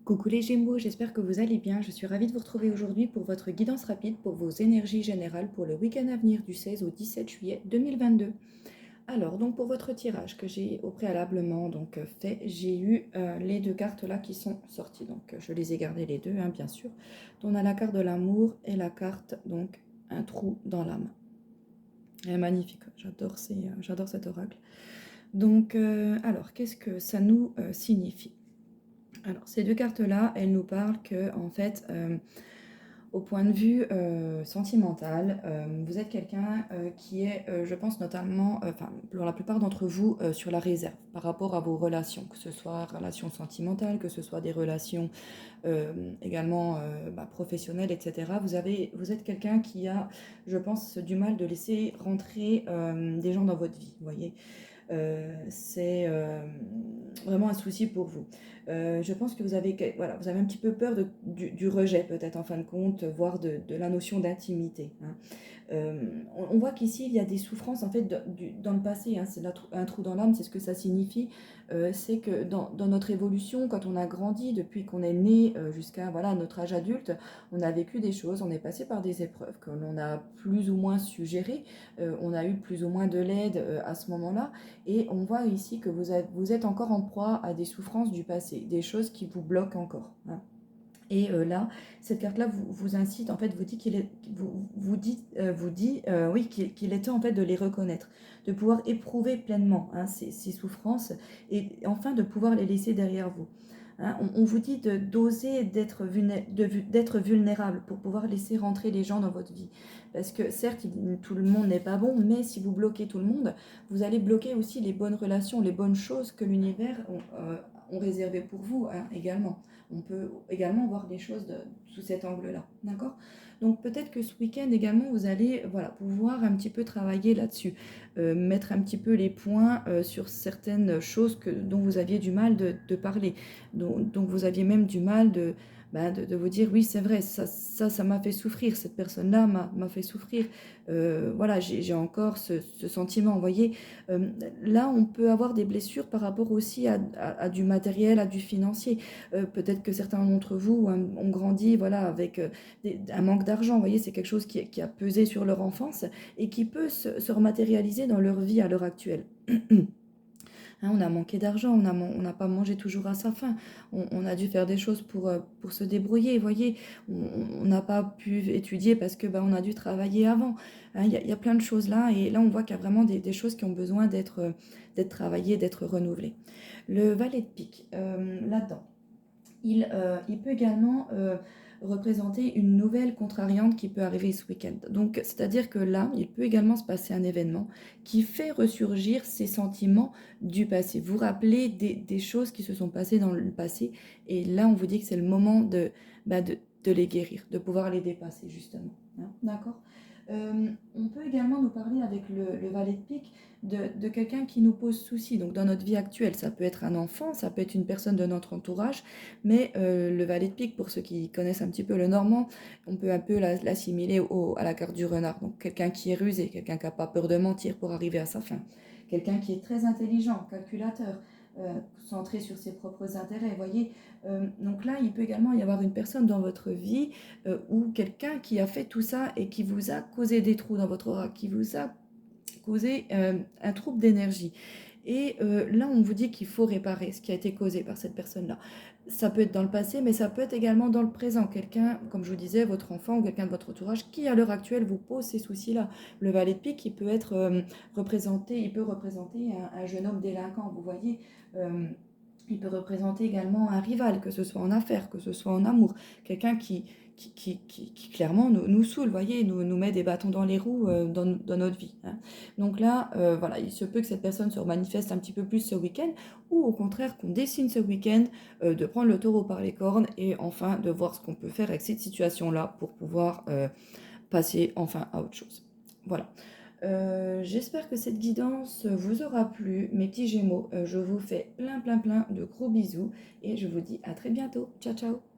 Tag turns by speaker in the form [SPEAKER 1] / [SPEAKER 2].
[SPEAKER 1] Coucou les Gémeaux, j'espère que vous allez bien. Je suis ravie de vous retrouver aujourd'hui pour votre guidance rapide pour vos énergies générales pour le week-end à venir du 16 au 17 juillet 2022. Alors, donc pour votre tirage que j'ai au préalablement fait, j'ai eu les deux cartes là qui sont sorties. Donc, je les ai gardées les deux, hein, bien sûr. Donc, on a la carte de l'amour et la carte, donc, un trou dans l'âme. Elle est magnifique, j'adore cet oracle. Donc, alors, qu'est-ce que ça nous signifie? Alors, ces deux cartes-là, elles nous parlent que, en fait, au point de vue sentimental, vous êtes quelqu'un qui est, je pense notamment, enfin, pour la plupart d'entre vous, sur la réserve par rapport à vos relations, que ce soit relations sentimentales, que ce soit des relations également professionnelles, etc. Vous êtes quelqu'un qui a, je pense, du mal de laisser rentrer des gens dans votre vie, vous voyez. C'est vraiment un souci pour vous. Je pense que voilà, vous avez un petit peu peur du rejet, peut-être en fin de compte, voire de la notion d'intimité, hein. On voit qu'ici, il y a des souffrances en fait dans le passé, hein, c'est un trou dans l'âme, c'est ce que ça signifie. C'est que dans notre évolution, quand on a grandi, depuis qu'on est né jusqu'à voilà, notre âge adulte, on a vécu des choses, on est passé par des épreuves que l'on a plus ou moins su gérer, on a eu plus ou moins de l'aide à ce moment-là, et on voit ici que vous êtes encore en proie à des souffrances du passé, des choses qui vous bloquent encore, hein. Et là, cette carte-là vous incite, en fait, vous dit qu'il est, vous dit, oui, qu'il est temps en fait de les reconnaître, de pouvoir éprouver pleinement, hein, ces souffrances et enfin de pouvoir les laisser derrière vous. Hein, on vous dit d'oser d'être vulnérable pour pouvoir laisser rentrer les gens dans votre vie. Parce que certes, tout le monde n'est pas bon, mais si vous bloquez tout le monde, vous allez bloquer aussi les bonnes relations, les bonnes choses que l'univers ont réservées pour vous, hein, également. On peut également voir des choses sous cet angle-là, d'accord? Donc peut-être que ce week-end également, vous allez voilà, pouvoir un petit peu travailler là-dessus, mettre un petit peu les points sur certaines choses dont vous aviez du mal de parler, dont vous aviez même du mal de vous dire oui c'est vrai, ça m'a fait souffrir, cette personne-là m'a fait souffrir, voilà j'ai encore ce sentiment, vous voyez. Là on peut avoir des blessures par rapport aussi à du matériel, à du financier. Peut-être que certains d'entre vous ont grandi voilà, avec un manque d'argent, vous voyez, c'est quelque chose qui a pesé sur leur enfance et qui peut se rematérialiser dans leur vie à l'heure actuelle. Hein, on a manqué d'argent, on n'a pas mangé toujours à sa faim, on a dû faire des choses pour se débrouiller, vous voyez, on n'a pas pu étudier parce que on a dû travailler avant. Hein, y a plein de choses là, et là on voit qu'il y a vraiment des choses qui ont besoin d'être travaillées, d'être renouvelées. Le valet de pique, là-dedans, il peut également représenter une nouvelle contrariante qui peut arriver ce week-end. Donc, c'est-à-dire que là, il peut également se passer un événement qui fait ressurgir ces sentiments du passé. Vous rappelez des choses qui se sont passées dans le passé, et là, on vous dit que c'est le moment de les guérir, de pouvoir les dépasser, justement. Hein, d'accord. On peut également nous parler avec le valet de pique de quelqu'un qui nous pose souci, donc dans notre vie actuelle. Ça peut être un enfant, ça peut être une personne de notre entourage, mais le valet de pique, pour ceux qui connaissent un petit peu le normand, on peut un peu l'assimiler à la carte du renard. Donc quelqu'un qui est rusé, quelqu'un qui n'a pas peur de mentir pour arriver à sa fin, quelqu'un qui est très intelligent, calculateur, centré sur ses propres intérêts, voyez. Donc là, il peut également y avoir une personne dans votre vie ou quelqu'un qui a fait tout ça et qui vous a causé des trous dans votre aura, qui vous a causé un trouble d'énergie. Et là, on vous dit qu'il faut réparer ce qui a été causé par cette personne-là. Ça peut être dans le passé, mais ça peut être également dans le présent. Quelqu'un, comme je vous disais, votre enfant ou quelqu'un de votre entourage qui, à l'heure actuelle, vous pose ces soucis-là. Le valet de pique, il peut représenter un jeune homme délinquant, vous voyez. Il peut représenter également un rival, que ce soit en affaires, que ce soit en amour. Quelqu'un qui clairement nous saoule, voyez, nous met des bâtons dans les roues dans notre vie, hein. Donc là, voilà, il se peut que cette personne se manifeste un petit peu plus ce week-end, ou au contraire qu'on dessine ce week-end de prendre le taureau par les cornes et enfin de voir ce qu'on peut faire avec cette situation-là pour pouvoir passer enfin à autre chose. Voilà. J'espère que cette guidance vous aura plu, mes petits Gémeaux. Je vous fais plein de gros bisous et je vous dis à très bientôt. Ciao, ciao!